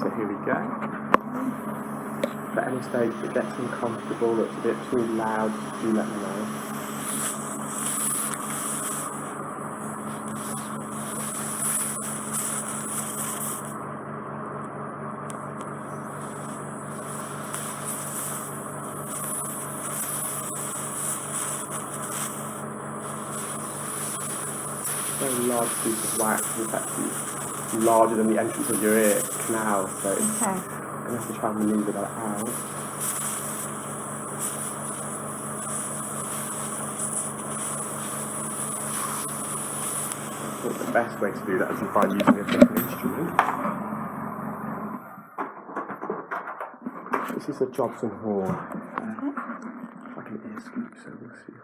So here we go. If at any stage it gets uncomfortable, it's a bit too loud, do let me know. Very large piece of wax, it's actually larger than the entrance of your ear canal, so I'm going to have to try and maneuver that out. I thought the best way to do that is by using a different instrument. This is a Jobson Horne. It's like an ear scoop, so we'll see if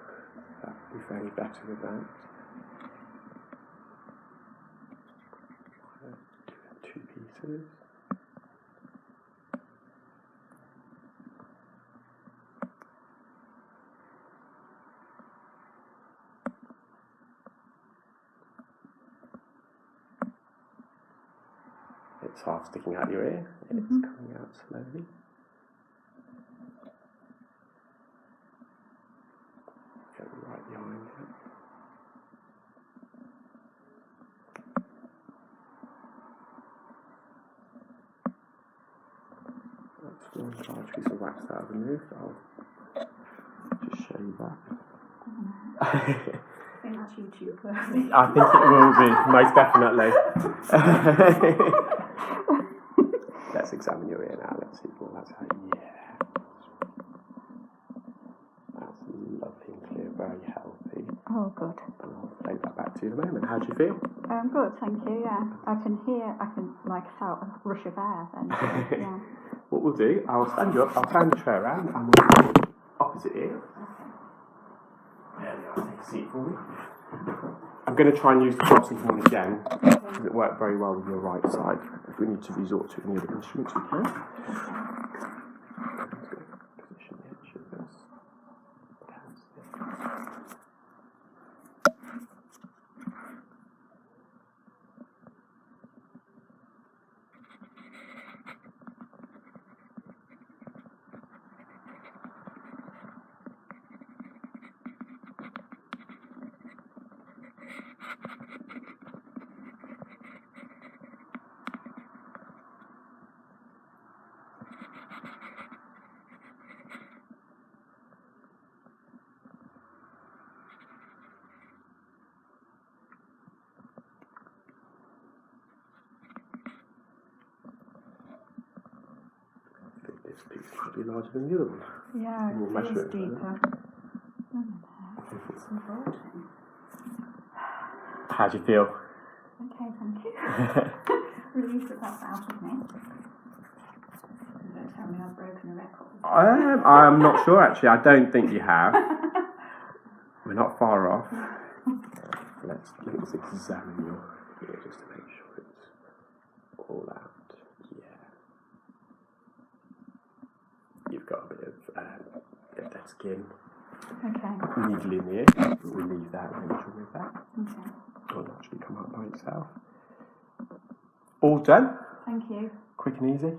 that will be fairly better with that. Two pieces. It's half sticking out your ear. It's coming out slowly. Go right behind it. That's one large piece of wax that I've removed. I'll just show you that. I think that's YouTube worthy. I think it will be, most definitely. Let's examine your ear now. Let's see what that's how. Yeah. That's lovely and clear, very healthy. Oh, good. And I'll take that back to you in a moment. How do you feel? Good, thank you, yeah. I can like felt a rush of air then. So, yeah. What we'll do, I'll stand you up, I'll turn the tray around, and we'll do opposite ear. There we are, take a seat for me. I'm going to try and use the Jobson Horne again, because it worked very well with your right side. If we need to resort to any other instruments, we can. Position the edge of this. This piece should be larger than the other one. Yeah, We'll it measure feels it deeper. It's important. How do you feel? Okay, thank you. Relieved that that's out of me. Don't tell me I've broken a record. I'm not sure actually, I don't think you have. We're not far off. Let's examine your ear just to make sure it's all out. Yeah. You've got a bit of dead skin. Okay. Needle in the ear. We'll leave that and then remove that. Okay. It'll naturally come out by itself. All done. Thank you. Quick and easy.